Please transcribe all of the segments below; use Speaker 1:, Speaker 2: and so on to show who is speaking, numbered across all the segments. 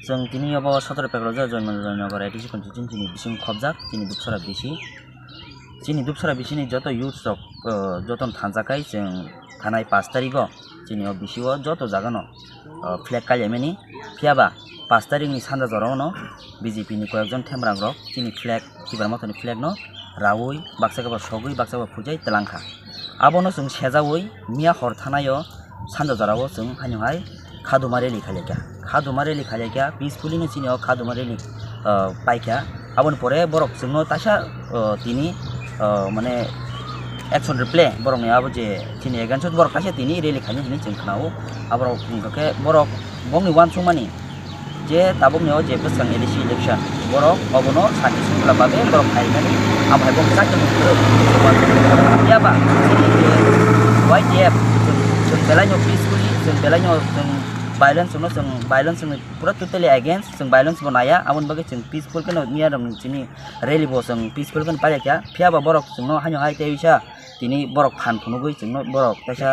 Speaker 1: जों दिनै अब 17 पेपाराव जयनगर आइटिसि कन्स्टिटिउसन दिनै बिसिम खबजाक दिनै दुबसरा बिसि दिनै दुबसरा बिसिनि যত ইউথ রক যতন থানজাকাই जों थानाय 5 तारिखआव दिनै बिसिও যত জাগাनो फ्लेग कालियामेनि फियाबा 5 तारिखनि सानजा जरावनो बिजेपिनि कयेकजन थेमरां रक दिनै फ्लेग किबार मतनि फ्लेग न रावै बाक्सागाबा सगै बाक्सागाबा फुजाय तेलांखा आबनो जों सेजावै मिया हर थानायो सानजा जरावो जों हानिहाय खादुमा रेलि खालायका पिसफुलिनो चिनियाव खादुमा रेलि पाइका आबन परे बरक जोंनो तासा तिनि माने एक्शन रिप्ले बरक ने आबो जे तिनि एगेन्स्ट बरक तासा तिनि रेलि खानि हिनि जों खनाव आबरक बुंखके बरक बंनि वान सुमानि जे ताबुकनियाव जे बोसरां एलिसि इलेक्शन बरक अबनो साथि सुला बाबे बरक फाइनानि आमहाय बक जाके मुखरो याबा वाइटिएफ जों बेलायनो पिसफुलि जों बेलायनो जों violence जों पूरा टोटली अगेंस्ट जों violence बनाया आमन बगे जों पीसफुल के मिया रम चिनि रैली बो जों पीसफुल के पाया फियाबा बरक जों हानि हाय तेइसा तिनि बरक फान फुनुगै जों बरक तैसा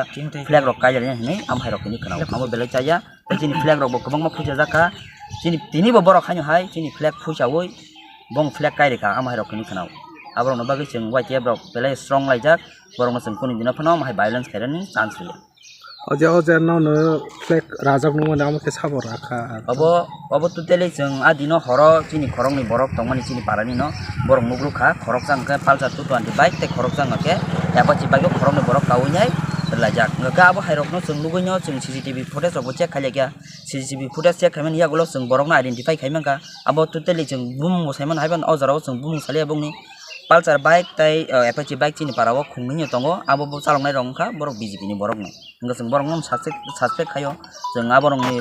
Speaker 1: फ्लैग रक कायले नि आमहाय रक नि खनाव आमो बेलाय चाया तिनि फ्लैग रक बो गोबां मा फुजा जाका तिनि बो बरक हानि हाय तिनि फ्लैग फुजावै बं फ्लैग कायरेका आमहाय रक नि खनाव आबरनो बगे जों वाइटिएफ रक बेलाय स्ट्रंग लाइजाक बरक जों कोनि दिना फनाव आमहाय violence खायरानि चान्स लिया
Speaker 2: अजे नावनो फ्लेग राजाक नुमोन आमके साबर राखा
Speaker 1: अब टोटली जों आदिनो हर चिनि खरंनि बरक तंमानि चिनि पारानि न बरक मुग्रुखा खरक जांके पालसार 220 बाइक ते खरक जांके याबाचि बाइक खरंनि बरक कावैनाय लाजाक नका अब हायरकनो जों लुगैनो जों सीसीटीवी फुटेज अब चेक खालायगा सीसीटीवी फुटेज चेक खायमन यागुलो जों बरकनो आइडेन्टिफाई खायमनका अब टोटली जों बुम मुसायमन हायबन अजराव जों बुम सालिया बुंनि पालसार बाइक ताई एपाची बाइक चिनि पाराव खुंनि तंगो अब चालंनाय रंखा बरक बीजेपी नि बरक न इंगा जों बरक नम सासपेक्ट खायो जों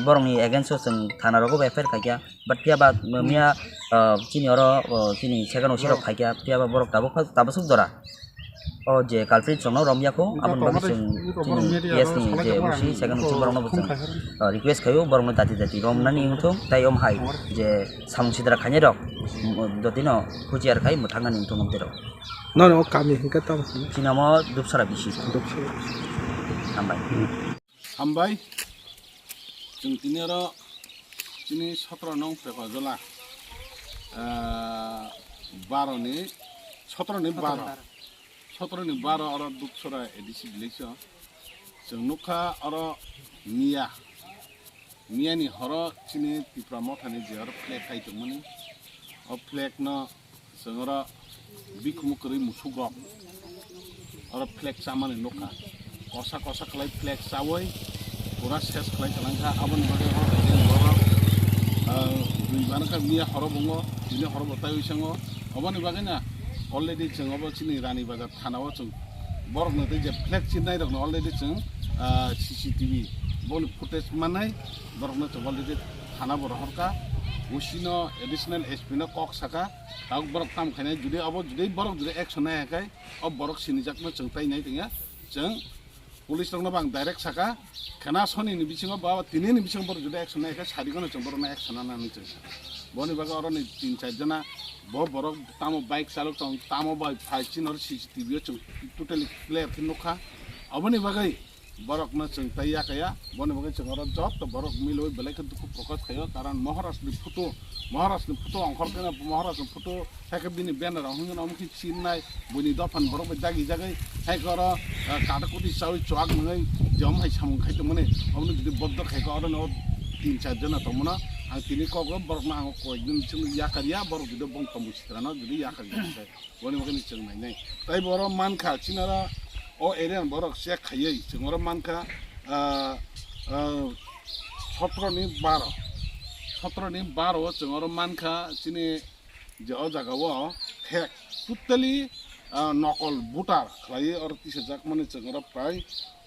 Speaker 1: बरकनि एगेन्स्ट जों थाना रगो एफआईआर खायगा बाट फियाबा मिया चिनि अर चिनि सेगानो सिरक खायगा फियाबा बरक ताबो सुदरा ओ जे कालफ्रिट जों रमयाखौ आबन बगे जों चिनि एस नि जे मुसि सेगानो चिबरनो जों रिक्वेस्ट खायो बरकनो दाति रमनानि इंथुं ताई ओम हाय जे सामुसिद्रा खाने रक दतिनो खुजियार खाय मुथांगानि इंथुं नमतेरो
Speaker 2: no kami hingga tam
Speaker 1: चिनामो दुबसरा बिसि
Speaker 3: हामबाय जों दिनै दिनै 17 नं पेपाजला 12 नि 17 नि 12 और दुबसरा एडिसि भिलेज जों नुखा और मिया नि हर चिनि तिप्रा मथानि जे और फ्लेग खायदोंमोन और फ्लेग न जों बिखुमुकरै मुसुग्रब और फ्लेग सामानि नुखा कोसा खलाय फ्लेग सावै पूरा सेस खलाय तलांखा आबन बगे दुइबानका मिया हर बुङो दिनै हर बतायो संगो अबनि बगे ना अलरेडी जों अब चिनि रानी बाजार थानाव जों बरकनो जे फ्लेग चिनाय दङ अलरेडी जों सीसीटीवी बन फुटेज मानाय बरकनो जों अलरेडी थाना बरहरका उसिनो एडिशनल एसपी न कक साका ताव बरक काम खायनाय जुदि अब जुदि बरक जुदि एक्शन नायाखै अब बरक सिनिजाकनो जों तायनाय दिङा जों पुलिस रंनो बां डाइरेक्ट साका खाना सनिनि बिसिङाव बा तिनिनि बिसिङाव बर जुदि एक्शन नायाखै सादिगनो जों बरना एक्शन नानानै जों बनि बागा अरनि 3-4 जना बरक तामो बाइक चालक तामो बाइ फाइचिन और सीसीटीवी जों टोटली क्लियर थिनुखा अबनि बागै बरक न जों तैयाकया बनि बागै जों अर जब तो बरक मिलोय बेलायखौ दुखु प्रकाश खायो कारण महाराष्ट्रनि फटो अंखरकेना महाराष्ट्र फटो थाके बिनि बैनर हंगन अमखि चिननाय बुनि दफान बरक दागि जागै थाइकर काटकुटी सावै चवाक नङै जम हाय सामुं खायतो मने अमनो जुदि बद्द खायको अर न 3-4 जना तमना आं तिनि कगो बरक ना आं कयदिन जों याकारिया बरक जुदि बंक मुसित्राना जुदि याकारिया बनि बागै जों नायनाय ताइ बरक मानखा चिनारा ओ एरिया बरक चेक खायै जों अर मानखा 17 नि 12 जों अर मानखा चिनि जे अ जागाव फेक टोटली नकल बुटार खायै और 30 जाक माने जों अर प्राय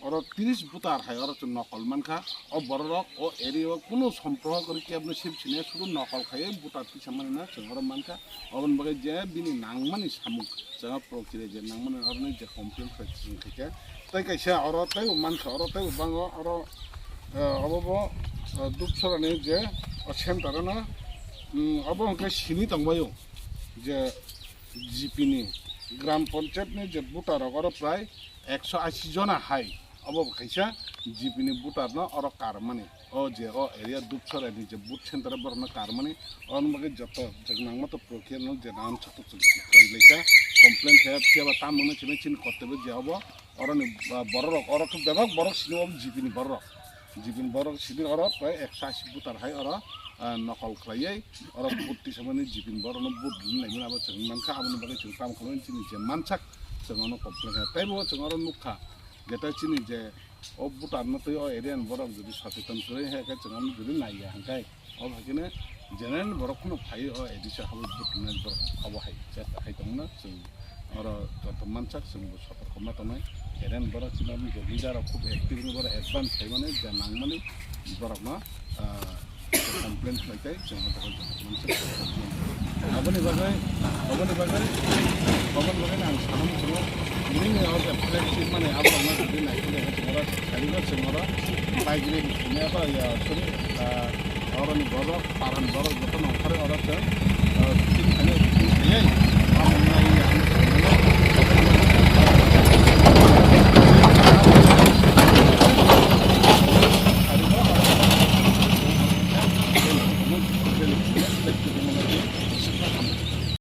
Speaker 3: और 30 बुटार हाय और नकल मानखा अ बरक ओ एरिया कुनो सम्पर्क करि केबनो सिबसिने सुरु नकल खायै बुटार तिसा माने ना जों अर मानखा अबन बगे जे बिनि नांमानि सामुक जों प्रक्रिया जे नांमानि अरनि जे कमप्लेन खायथिं खायके ताइ कायसा और ताइ मानखा और ताइ बांगो और अबबो दुबसरानि जे सेन्टार ना अब अंके सिनि तंबायो जे जीपी नि ग्राम पंचायत नि जे बुटार और प्राय 180 জনা হাই অব খাইসা জিপিনি বুটারনো অর কারমানি ও যে ও এরিয়া দুপছর এনি যে বুট সেন্টারে বরনা কারমানি অনমাগে যত জগনাংমতো প্রক্রিয়া ন যে নাম ছত কইলেকা কমপ্লেন খেয়া কিবা তাম মনে চিনে চিন করতেবে যে হব অরনি বড় অর খুব ব্যাপক বড় সিনো জিপিনি বড় সিদিন অর প্রায় 180 বুটার হাই অর নকল খাইयै অর বুটটি সময় জিপিন বড় বুট নাইমুন আবার जों মানখা আবনি বাগে जों কাম খালাইন চিনি যে মানসাক जों অন কমপ্লেন খেয়া তাইবো जों অর নুখা যেটা চিনি যে ও বুটার নতই ও এরিয়ান বরক যদি সচেতন করে হ্যাঁ जों আমি যদি নাইয়া হাঙ্কাই ও ভাগিনে জেনারেল বরকনো ফাই ও এডিসা হাবো বুটনে বরক খাবো হাই চেষ্টা খাইতামনা जों অর যত মানসাক जों সতর্ক মাতানাই এরিয়ান বরক চিনা আমি যে লিডার খুব অ্যাক্টিভ বড় অ্যাডভান্স খাইমানে যে নাংমানে বরক না কমপ্লেন খাইতাই जों হয়তো মানসাক আবনি বাগাই আং সামনে ছিল ini ada fleksi mana apa mana di naik ini semua kalinya semua baik ini apa ya sorry orang ini borok paran borok betul orang orang tu sini hanya ini